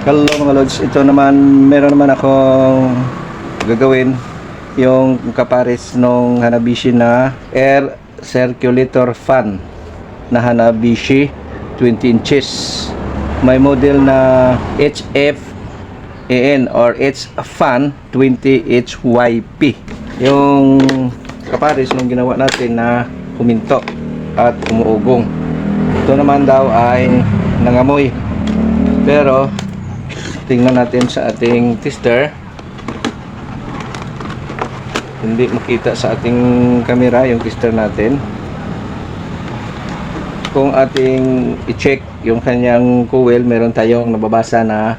Hello mga lods, ito naman meron naman akong gagawin yung kapares nung Hanabishi na air circulator fan na Hanabishi 20 inches. May model na HFAN or H-Fan 20 HYP. Yung kapares nung ginawa natin na huminto at umuugong. Ito naman daw ay nangamoy. Pero tingnan natin sa ating tester. Hindi makita sa ating camera yung tester natin. Kung ating i-check yung kanyang coil, meron tayong nababasa na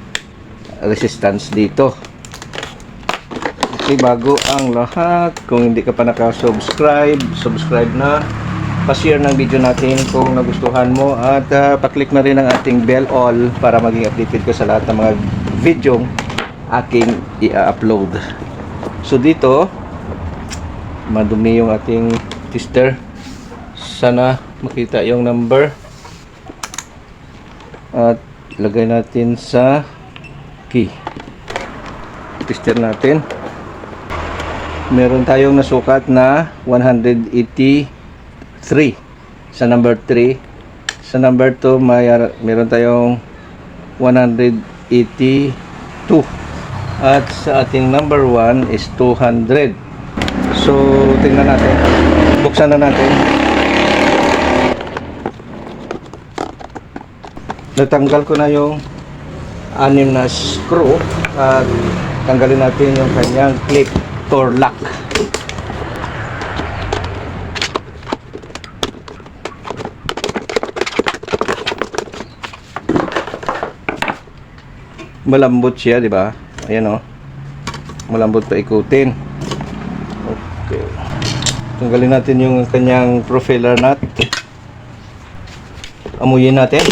resistance dito. Okay, bago ang lahat, kung hindi ka pa naka-subscribe, subscribe na. Pa-share ng video natin kung nagustuhan mo at pa-click na rin ang ating bell all para maging updated ko sa lahat ng mga video aking i-upload. So dito madumi yung ating tester. Sana makita yung number at lagay natin sa key. Tester natin. Meron tayong nasukat na 183 sa number 3. Sa number 2 meron tayong 182 at sa ating number 1 is 200. So tingnan natin, buksan na natin. Natanggal ko na yung 6 na screw at tanggalin natin yung kanyang clip or lock. Malambot siya, di ba? Ayan, oh. Malambot pa ikutin. Okay. Tanggalin natin yung kanyang profiler nut. Amuyin natin.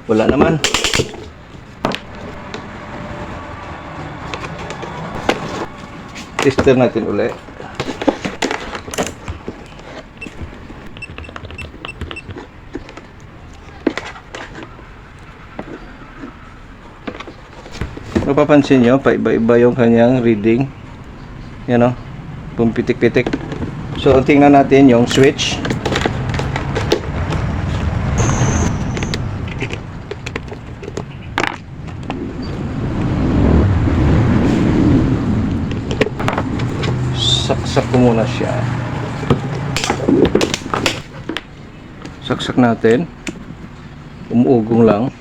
Wala naman. Tester natin ulit. Mapapansin nyo, paiba-iba yung kanyang reading. Yan o, pumipitik-pitik. So, tingnan natin yung switch. Saksak ko muna siya. Saksak natin. Umuugong lang.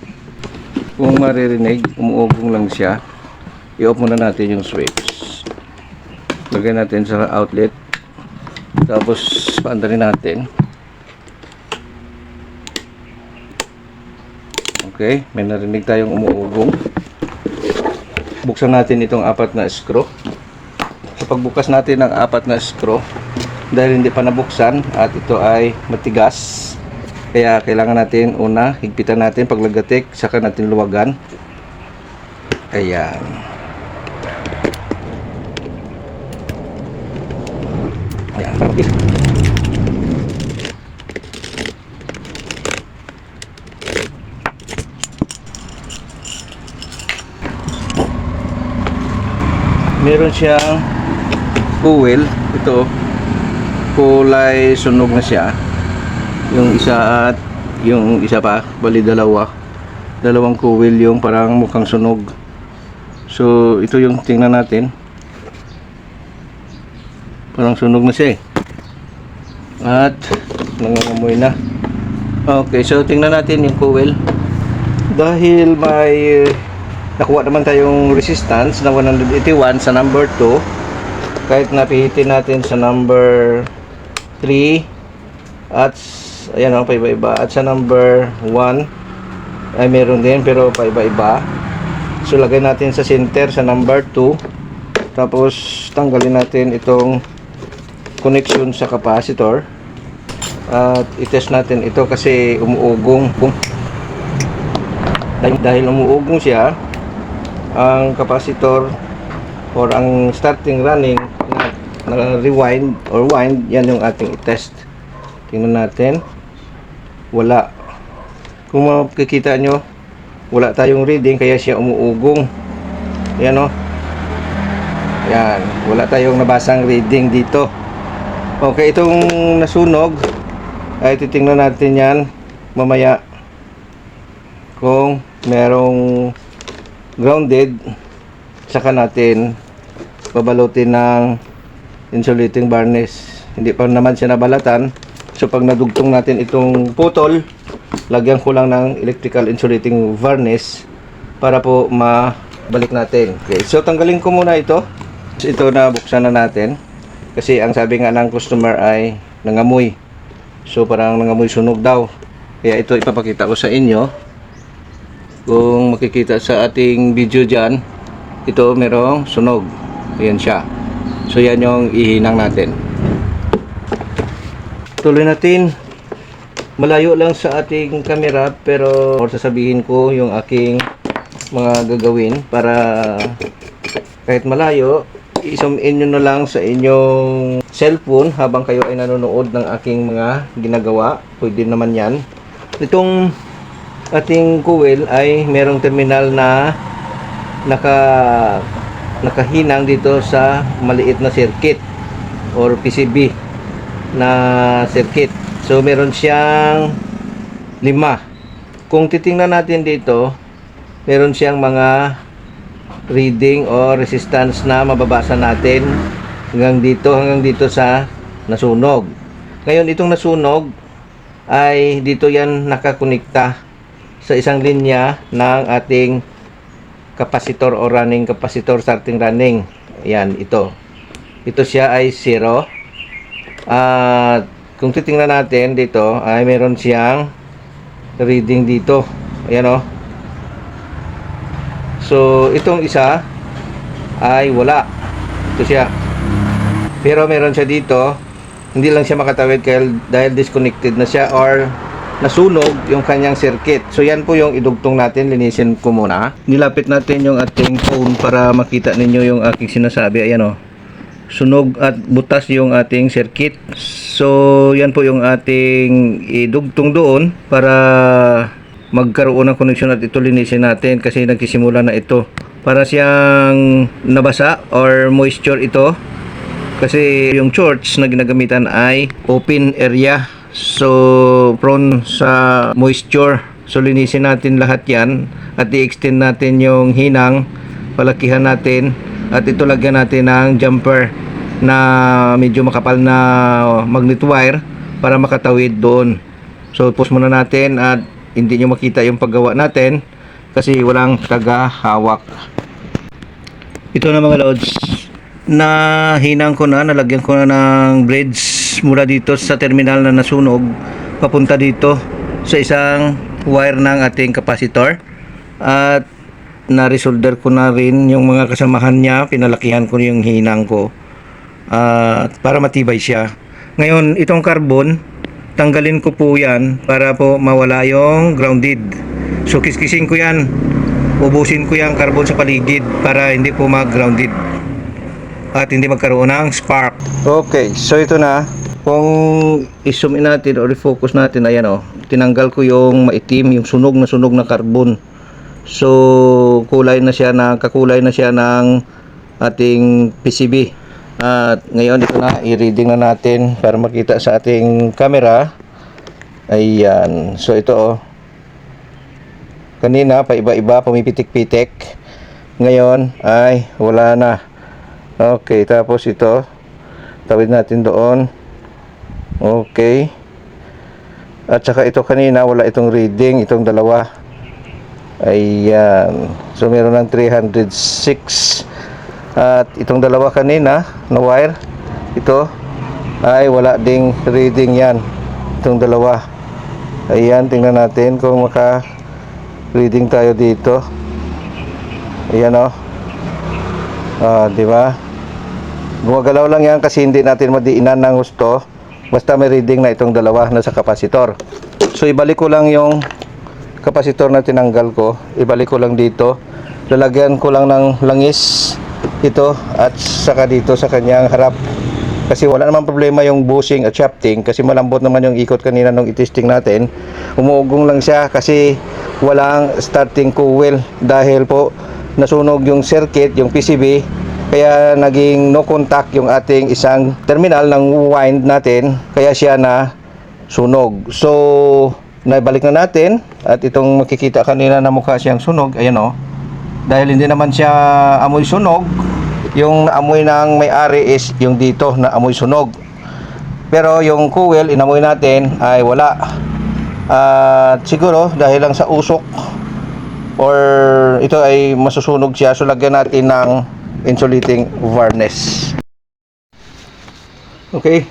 Kung maririnig, umuugong lang siya, i-off muna natin yung switch. Lagay natin sa outlet. Tapos, paandarin natin. Okay, may narinig tayong umuugong. Buksan natin itong 4 na screw. Sa pagbukas natin ng 4 na screw, dahil hindi pa nabuksan at ito ay matigas, kaya kailangan natin una higpitan natin paglagatik, saka natin luwagan. Ayan. Ayan. Meron siyang coil. Ito kulay sunog na siya. Yung isa at yung isa pa, bali dalawang coil yung parang mukhang sunog. So ito yung tingnan natin, parang sunog na siya at nangangamoy na. Okay, so tingnan natin yung coil. Dahil may nakuha naman tayong resistance na 181 sa number 2, kahit napihitin natin sa number 3 at ayan o, paiba-iba, at sa number 1 ay meron din pero paiba-iba. So lagay natin sa center sa number 2, tapos tanggalin natin itong connection sa capacitor at itest natin ito kasi umuugong. Dahil umuugong siya, ang capacitor or ang starting running na rewind or wind, yan yung ating itest. Tingnan natin. Wala. Kung makikita nyo, wala tayong reading kaya siya umuugong. Yan o. Yan, wala tayong nabasang reading dito. Okay, itong nasunog ay titingnan natin yan mamaya kung merong grounded, saka natin babalutin ng insulating varnish. Hindi pa naman siya nabalatan, so pag nadugtong natin itong putol, lagyan ko lang ng electrical insulating varnish para po mabalik natin. Okay, so tanggalin ko muna ito. Ito na buksan na natin kasi ang sabi nga ng customer ay nangamoy, so parang nangamoy sunog daw, kaya ito ipapakita ko sa inyo. Kung makikita sa ating video dyan, ito merong sunog, ayan siya. So yan yung ihinang natin. Tuloy natin. Malayo lang sa ating camera, pero sasabihin ko yung aking mga gagawin para kahit malayo, i-zoom in nyo na lang sa inyong cellphone habang kayo ay nanonood ng aking mga ginagawa. Pwede naman yan. Itong ating coil ay merong terminal na nakahinang dito sa maliit na circuit or PCB na circuit. So meron siyang 5. Kung titingnan natin dito, meron siyang mga reading o resistance na mababasa natin hanggang dito sa nasunog. Ngayon itong nasunog ay dito yan nakakonekta sa isang linya ng ating capacitor o running capacitor, starting running. Ayan, ito siya ay 0. At kung titingnan natin dito ay meron siyang reading dito. Ayan o. So itong isa ay wala. Ito siya. Pero meron siya dito. Hindi lang siya makatawid dahil disconnected na siya or nasunog yung kanyang circuit. So yan po yung idugtong natin. Linisin ko muna. Nilapit natin yung ating phone para makita ninyo yung aking sinasabi. Ayan o. Sunog at butas yung ating circuit. So yan po yung ating idugtong doon para magkaroon ng connection at ito linisin natin kasi nagsisimula na ito. Para siyang nabasa or moisture ito kasi yung church na ginagamitan ay open area, so prone sa moisture. So linisin natin lahat yan at i-extend natin yung hinang, palakihan natin at ito lagyan natin ng jumper na medyo makapal na magnet wire para makatawid doon. So post muna natin at hindi nyo makita yung paggawa natin kasi walang taga-hawak. Ito na mga lods, na hinang ko na, nalagyan ko na ng bridge mula dito sa terminal na nasunog papunta dito sa isang wire ng ating capacitor at na-resolder ko na rin yung mga kasamahan niya, pinalakihan ko yung hinang ko para matibay siya. Ngayon itong carbon, tanggalin ko po yan para po mawala yung grounded. So kiskisin ko yan, ubusin ko yung carbon sa paligid para hindi po mag-grounded at hindi magkaroon ng spark. Okay, so ito na. Kung i-zoom in natin o refocus natin, ayan o, tinanggal ko yung maitim, yung sunog na carbon. So kakulay na siya ng ating PCB. At ngayon ito na, i-reading na natin para makita sa ating camera. Ayan, so ito o, kanina paiba-iba, pumipitik-pitik, ngayon ay wala na. Okay, tapos ito tawid natin doon. Okay, at saka ito kanina wala itong reading, itong dalawa. Ayan, so meron ng 306. At itong dalawa kanina na wire, ito ay wala ding reading yan, itong dalawa. Ayan, tingnan natin kung maka reading tayo dito. Ayan o. Di ba? Gumagalaw lang yan kasi hindi natin madiinan ng gusto. Basta may reading na itong dalawa na sa kapasitor. So ibalik ko lang yung kapasitor na tinanggal ko. Ibalik ko lang dito. Lalagyan ko lang ng langis ito at saka dito sa kanyang harap. Kasi wala naman problema yung bushing at shafting kasi malambot naman yung ikot kanina nung itesting natin. Umuugong lang siya kasi walang starting coil dahil po nasunog yung circuit, yung PCB, kaya naging no contact yung ating isang terminal ng wind natin, kaya siya na sunog. So naibalik na natin at itong makikita kanina na mukha siyang sunog, ayan o, dahil hindi naman siya amoy sunog, yung amoy ng may-ari is yung dito na amoy sunog, pero yung coil inamoy natin ay wala. At siguro dahil lang sa usok or ito ay masusunog siya, so lagyan natin ng insulating varnish. Okay,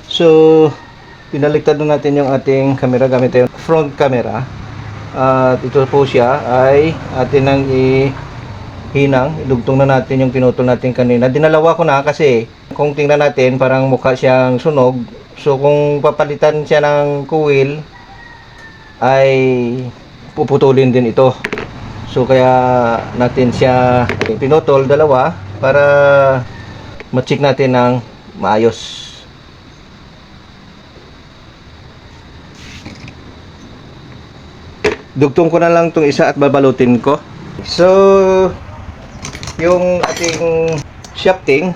so pinaliktad na natin yung ating camera gamit yung front camera. At ito po siya ay atin nang ihinang. Idugtong na natin yung pinutol natin kanina. Dinalawa ko na kasi kung tingnan natin parang mukha siyang sunog. So kung papalitan siya ng coil ay puputulin din ito. So kaya natin siya pinutol dalawa para ma-check natin ng maayos. Dugtong ko na lang itong isa at babalutin ko. So yung ating shafting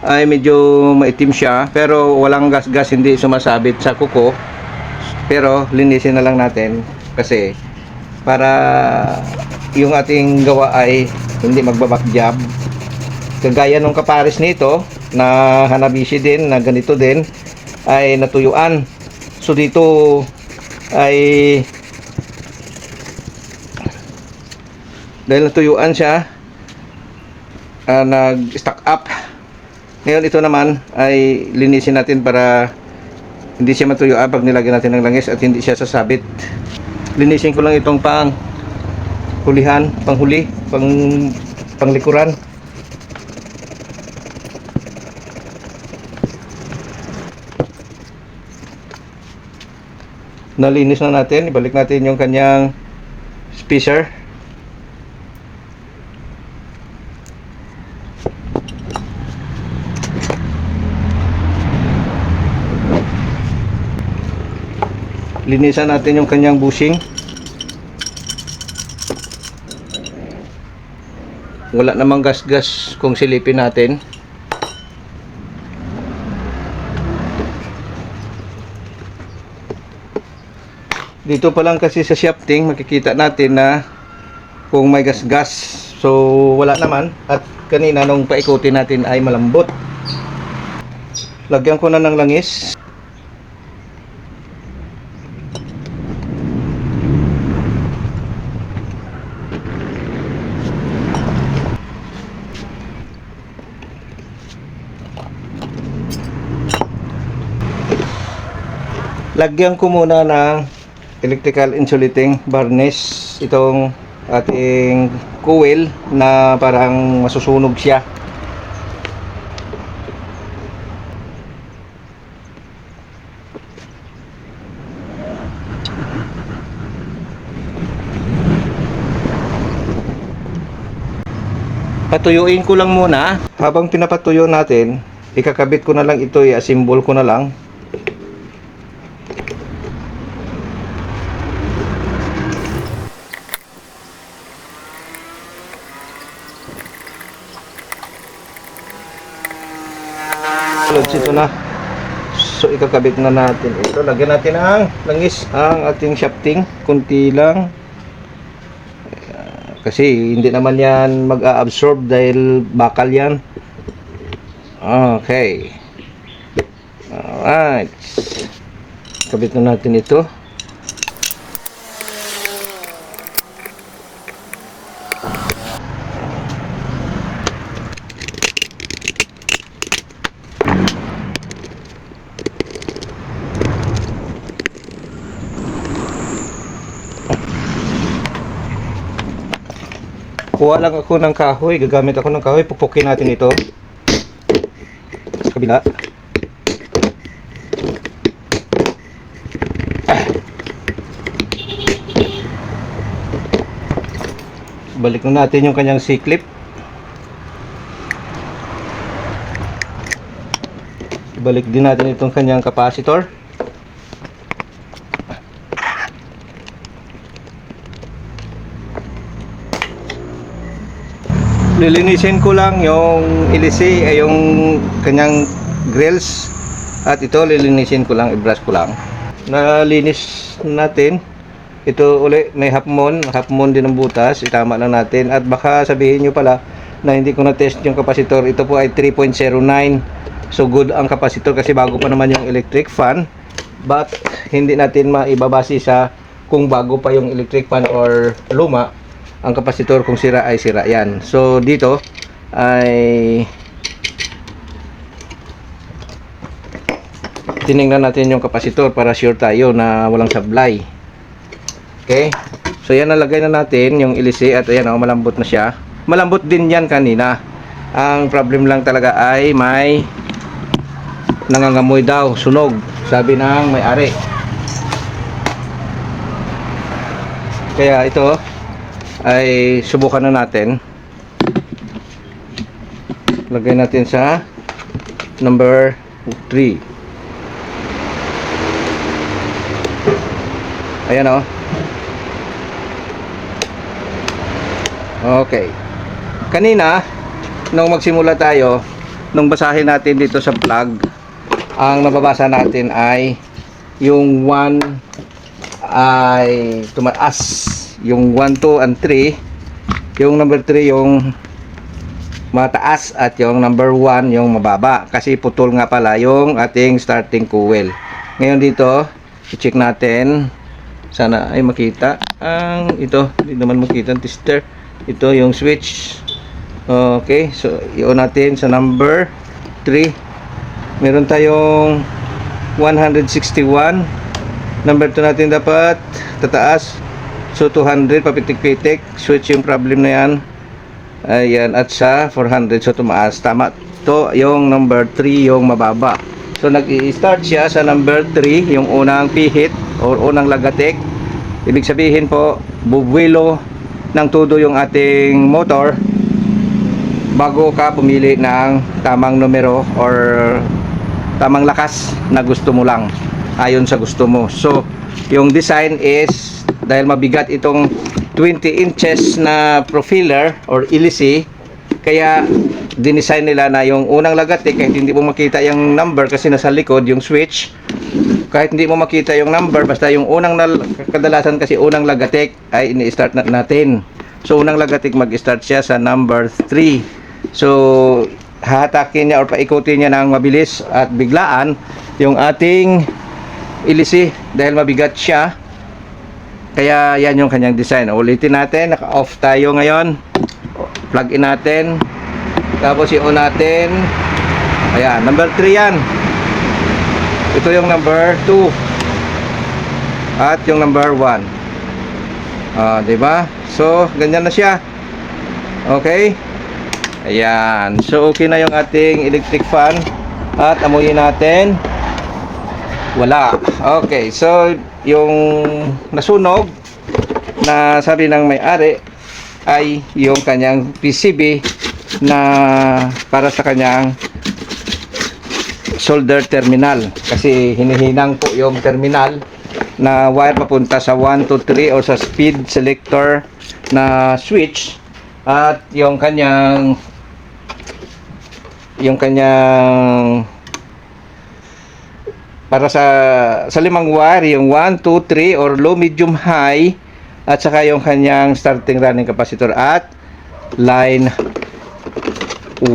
ay medyo maitim siya, pero walang gas-gas, hindi sumasabit sa kuko. Pero linisin na lang natin kasi para yung ating gawa ay hindi magbabakjab. Kagaya nung kapares nito na Hanabishi din, na ganito din, ay natuyuan. So dito ay dahil natuyuan siya, nag-stack up. Ngayon ito naman ay linisin natin para hindi siya matuyuan pag nilagyan natin ng langis at hindi siya sasabit. Linisin ko lang itong hulihan, panghuli, panglikuran. Nalinis na natin, ibalik natin yung kanyang spacer. Linisan natin yung kanyang bushing. Wala namang gas-gas kung silipin natin. Dito pa lang kasi sa shafting makikita natin na kung may gas-gas. So wala naman, at kanina nung paikutin natin ay malambot. Lagyan ko na ng langis. Lagyan ko muna ng electrical insulating varnish itong ating coil na parang masusunog siya. Patuyuin ko lang muna. Habang pinapatuyo natin, ikakabit ko na lang ito, i-assemble ko na lang. Ito na. So ikakabit na natin ito. Lagyan natin ang langis ang ating shafting, kunti lang. Kasi hindi naman yan mag-a-absorb dahil bakal yan. Okay. Alright. Kabit na natin ito. Kuha lang ako ng kahoy, gagamit ako ng kahoy, pupukin natin ito sa kabila. Balik na natin yung kanyang C-clip. Ibalik din natin itong kanyang capacitor. lilinisin ko lang yung ilisi, yung kanyang grills, at ito lilinisin ko lang, i-brush ko lang. Nalinis natin ito uli, may half moon din ang butas, itama lang natin. At baka sabihin nyo pala na hindi ko na-test yung kapasitor. Ito po ay 3.09, so good ang kapasitor kasi bago pa naman yung electric fan. But hindi natin maibabase sa kung bago pa yung electric fan or luma ang kapasitor. Kung sira ay sira yan. So dito ay tiningnan natin yung kapasitor para sure tayo na walang sablay. Okay, so yan, nalagay na natin yung ilisi at ayan, malambot na siya. Malambot din yan kanina. Ang problem lang talaga ay may nangangamoy daw, sunog, sabi ng may-ari. Kaya ito ay subukan na natin. Lagay natin sa number 3. Ayan o. Okay. Kanina, nung magsimula tayo, nung basahin natin dito sa plug, ang nababasa natin ay yung 1 ay tumaas. Yung 1, 2, and 3. Yung number 3 yung mataas at yung number 1 yung mababa. Kasi putol nga pala yung ating starting coil. Ngayon dito, i-check natin. Sana ay makita. Ang ito, hindi naman makita ang tester. Ito yung switch. Okay, so i-on natin sa number 3. Meron tayong 161. Number 2 natin dapat tataas. So 200, papitik-pitik. Switch yung problem na yan. Ayan, at sa 400, so tumaas. Tama to, yung number 3 yung mababa. So nag-i-start siya sa number 3, yung unang pihit or unang lagatik. Ibig sabihin po, bubuelo ng todo yung ating motor bago ka pumili ng tamang numero or tamang lakas na gusto mo lang ayon sa gusto mo. So yung design is dahil mabigat itong 20 inches na profiler or ilisi, kaya dinesign nila na yung unang lagatik kahit hindi mo makita yung number kasi nasa likod yung switch, kahit hindi mo makita yung number, basta yung unang kadalasan kasi unang lagatik ay ini-start natin. So unang lagatik mag-start siya sa number 3. So hatakin niya or paikutin niya ng mabilis at biglaan yung ating ilisi dahil mabigat siya. Kaya yan yung kanyang design. Ulitin natin, naka-off tayo ngayon. Plug in natin. Tapos i-on natin. Ayan, number 3 yan. Ito yung number 2 at yung number 1. Diba? So, ganyan na siya. Okay? Ayan. So, okay na yung ating electric fan. At amuyin natin. Wala. Okay. So, yung nasunog na sabi ng may-ari ay yung kanyang PCB na para sa kanyang solder terminal, kasi hinihinang po yung terminal na wire papunta sa 1 to 3 o sa speed selector na switch, at yung kanyang para sa limang wire, yung 1, 2, 3 or low, medium, high, at saka yung kanyang starting running capacitor at line 1.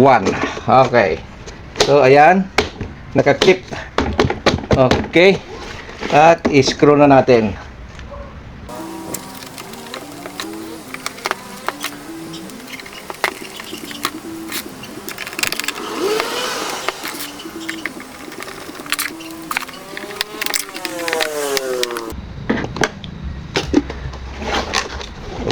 Okay, so ayan, nakakip. Okay, at i-screw na natin.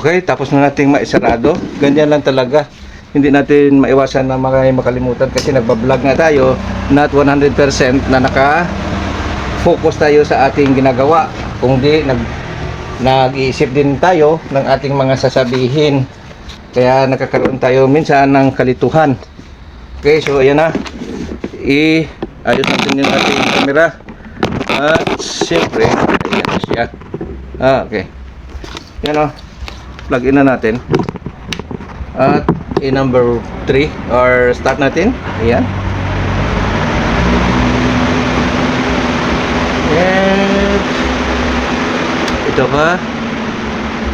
Okay, tapos na nating maisarado. Ganyan lang talaga. Hindi natin maiwasan na makalimutan kasi nagbablog nga tayo, not 100% na naka-focus tayo sa ating ginagawa. Kung di, nag-iisip din tayo ng ating mga sasabihin. Kaya nakakaroon tayo minsan ng kalituhan. Okay, so ayan na. Ayos natin yung ating camera. At siyempre, ayan na siya. Okay. Yan o. Plug in na natin. At number 3 or start natin. Ayan. And ito pa.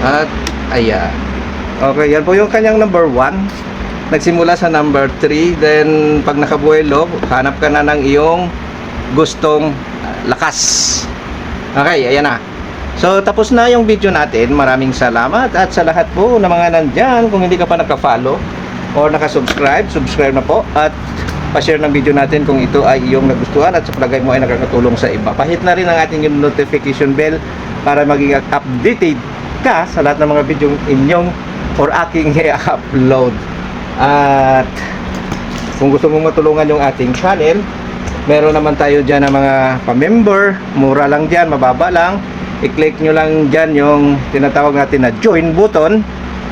At ayan. Okay, yan po yung kanyang number 1. Nagsimula sa number 3. Then pag nakabuelo, hanap ka na ng iyong gustong lakas. Okay, ayan na. So tapos na yung video natin. Maraming salamat. At sa lahat po ng mga nandyan, kung hindi ka pa naka-follow or naka-subscribe, subscribe na po. At pa-share ng video natin kung ito ay iyong nagustuhan at sa palagay mo ay nakakatulong sa iba. Pahit na rin ang ating notification bell para maging updated ka sa lahat ng mga video inyong or aking i-upload. At kung gusto mong matulungan yung ating channel, meron naman tayo dyan ng mga pa-member. Mura lang dyan, mababa lang. I-click nyo lang dyan yung tinatawag natin na join button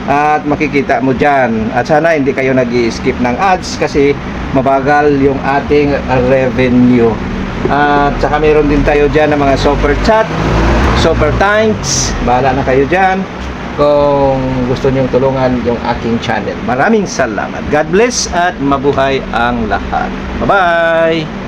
at makikita mo dyan. At sana hindi kayo nag-i-skip ng ads kasi mabagal yung ating revenue. At saka meron din tayo dyan ng mga super chat, super thanks. Bahala na kayo dyan kung gusto nyong tulungan yung aking channel. Maraming salamat. God bless at mabuhay ang lahat. Bye-bye!